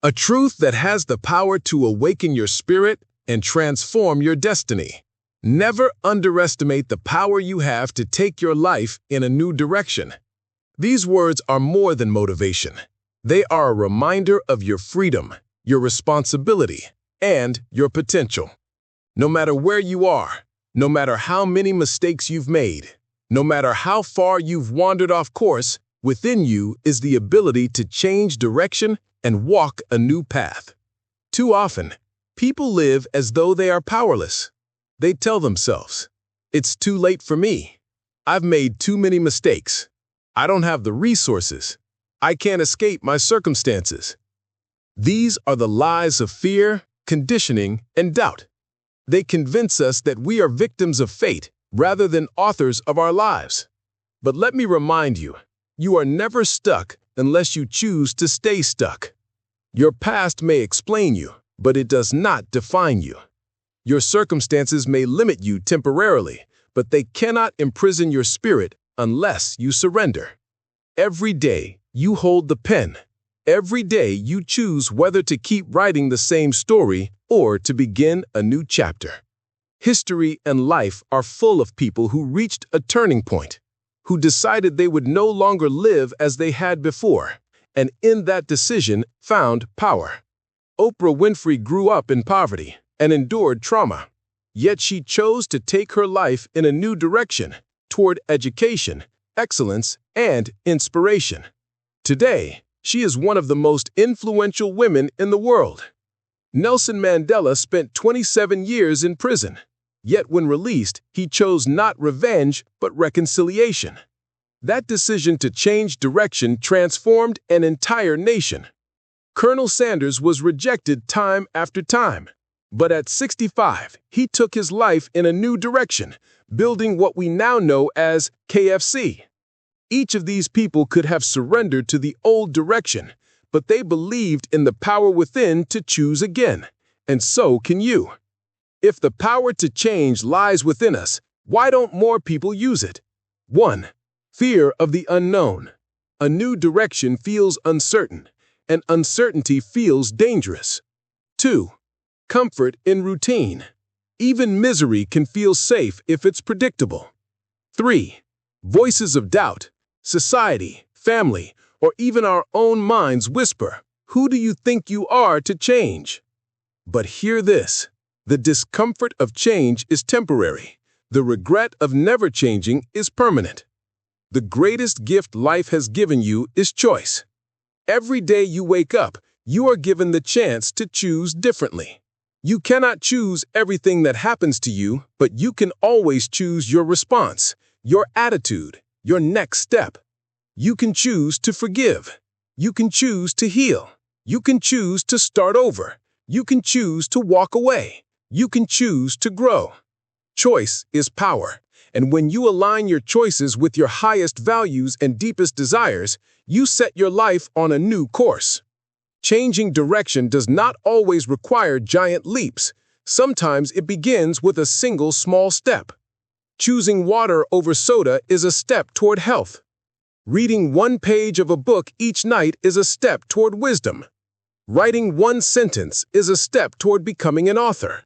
A truth that has the power to awaken your spirit and transform your destiny. Never underestimate the power you have to take your life in a new direction. These words are more than motivation. They are a reminder of your freedom, your responsibility, and your potential. No matter where you are, no matter how many mistakes you've made, no matter how far you've wandered off course, within you is the ability to change direction and walk a new path. Too often, people live as though they are powerless. They tell themselves, "It's too late for me. I've made too many mistakes. I don't have the resources. I can't escape my circumstances." These are the lies of fear, conditioning, and doubt. They convince us that we are victims of fate rather than authors of our lives. But let me remind you, you are never stuck unless you choose to stay stuck. Your past may explain you, but it does not define you. Your circumstances may limit you temporarily, but they cannot imprison your spirit unless you surrender. Every day, you hold the pen. Every day, you choose whether to keep writing the same story or to begin a new chapter. History and life are full of people who reached a turning point, who decided they would no longer live as they had before, and in that decision found power. Oprah Winfrey grew up in poverty and endured trauma, yet she chose to take her life in a new direction toward education, excellence, and inspiration. Today, she is one of the most influential women in the world. Nelson Mandela spent 27 years in prison, yet when released, he chose not revenge but reconciliation. That decision to change direction transformed an entire nation. Colonel Sanders was rejected time after time, but at 65, he took his life in a new direction, building what we now know as KFC. Each of these people could have surrendered to the old direction, but they believed in the power within to choose again, and so can you. If the power to change lies within us, why don't more people use it? 1. Fear of the unknown. A new direction feels uncertain, and uncertainty feels dangerous. 2. Comfort in routine. Even misery can feel safe if it's predictable. 3. Voices of doubt. Society, family, or even our own minds whisper, "Who do you think you are to change?" But hear this. The discomfort of change is temporary. The regret of never changing is permanent. The greatest gift life has given you is choice. Every day you wake up, you are given the chance to choose differently. You cannot choose everything that happens to you, but you can always choose your response, your attitude, your next step. You can choose to forgive. You can choose to heal. You can choose to start over. You can choose to walk away. You can choose to grow. Choice is power, and when you align your choices with your highest values and deepest desires, you set your life on a new course. Changing direction does not always require giant leaps. Sometimes it begins with a single small step. Choosing water over soda is a step toward health. Reading one page of a book each night is a step toward wisdom. Writing one sentence is a step toward becoming an author.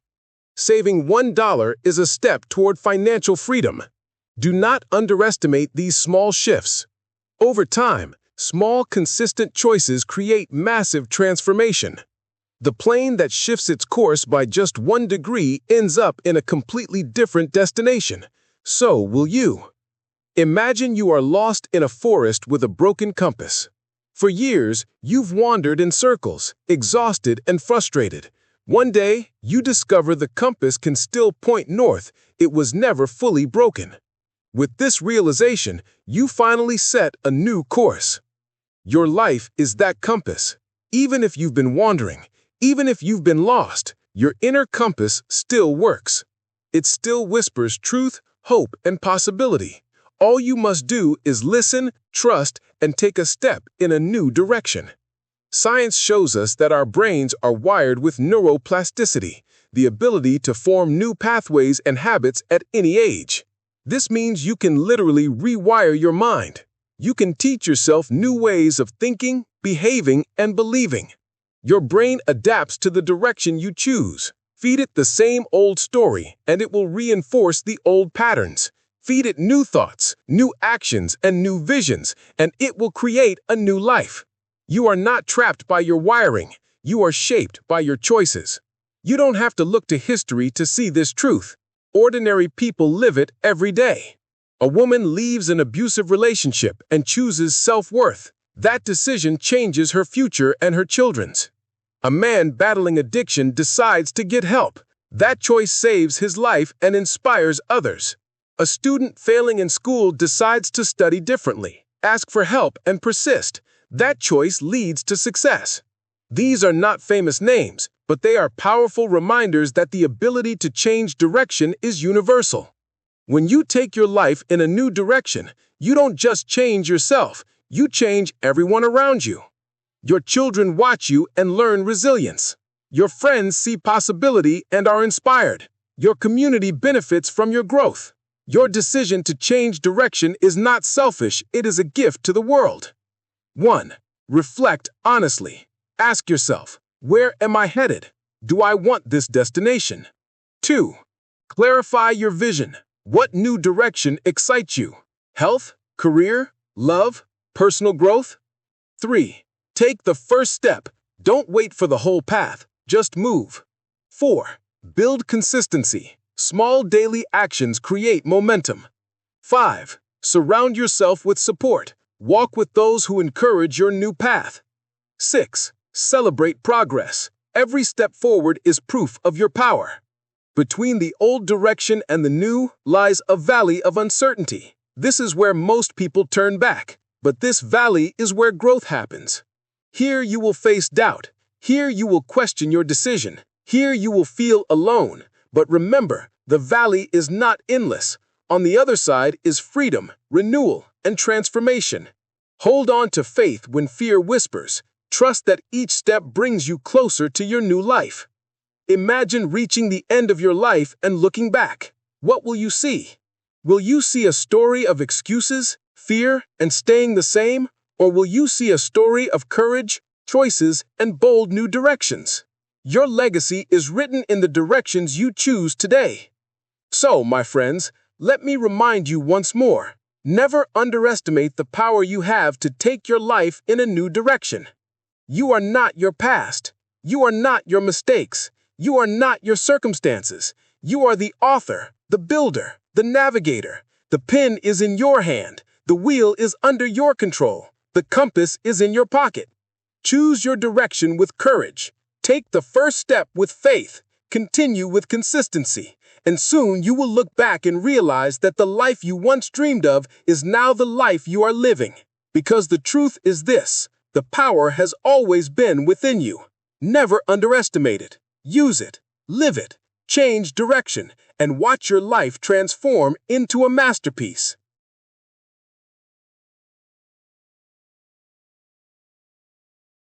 Saving $1 is a step toward financial freedom. Do not underestimate these small shifts. Over time, small, consistent choices create massive transformation. The plane that shifts its course by just 1 degree ends up in a completely different destination. So will you. Imagine you are lost in a forest with a broken compass. For years, you've wandered in circles, exhausted and frustrated. One day, you discover the compass can still point north. It was never fully broken. With this realization, you finally set a new course. Your life is that compass. Even if you've been wandering, even if you've been lost, your inner compass still works. It still whispers truth, hope, and possibility. All you must do is listen, trust, and take a step in a new direction. Science shows us that our brains are wired with neuroplasticity, the ability to form new pathways and habits at any age. This means you can literally rewire your mind. You can teach yourself new ways of thinking, behaving, and believing. Your brain adapts to the direction you choose. Feed it the same old story, and it will reinforce the old patterns. Feed it new thoughts, new actions, and new visions, and it will create a new life. You are not trapped by your wiring. You are shaped by your choices. You don't have to look to history to see this truth. Ordinary people live it every day. A woman leaves an abusive relationship and chooses self-worth. That decision changes her future and her children's. A man battling addiction decides to get help. That choice saves his life and inspires others. A student failing in school decides to study differently, ask for help, and persist. That choice leads to success. These are not famous names, but they are powerful reminders that the ability to change direction is universal. When you take your life in a new direction, you don't just change yourself, you change everyone around you. Your children watch you and learn resilience. Your friends see possibility and are inspired. Your community benefits from your growth. Your decision to change direction is not selfish, it is a gift to the world. 1. Reflect honestly. Ask yourself, where am I headed? Do I want this destination? 2. Clarify your vision. What new direction excites you? Health, career, love, personal growth? 3. Take the first step. Don't wait for the whole path. Just move. 4. Build consistency. Small daily actions create momentum. 5. Surround yourself with support. Walk with those who encourage your new path. 6. Celebrate progress. Every step forward is proof of your power. Between the old direction and the new lies a valley of uncertainty. This is where most people turn back, but this valley is where growth happens. Here you will face doubt. Here you will question your decision. Here you will feel alone. But remember, the valley is not endless. On the other side is freedom, renewal, and transformation. Hold on to faith when fear whispers. Trust that each step brings you closer to your new life. Imagine reaching the end of your life and looking back. What will you see? Will you see a story of excuses, fear, and staying the same? Or will you see a story of courage, choices, and bold new directions? Your legacy is written in the directions you choose today. So, my friends, let me remind you once more, never underestimate the power you have to take your life in a new direction. You are not your past. You are not your mistakes. You are not your circumstances. You are the author, the builder, the navigator. The pen is in your hand. The wheel is under your control. The compass is in your pocket. Choose your direction with courage. Take the first step with faith. Continue with consistency. And soon you will look back and realize that the life you once dreamed of is now the life you are living. Because the truth is this, the power has always been within you. Never underestimate it. Use it. Live it. Change direction. And watch your life transform into a masterpiece.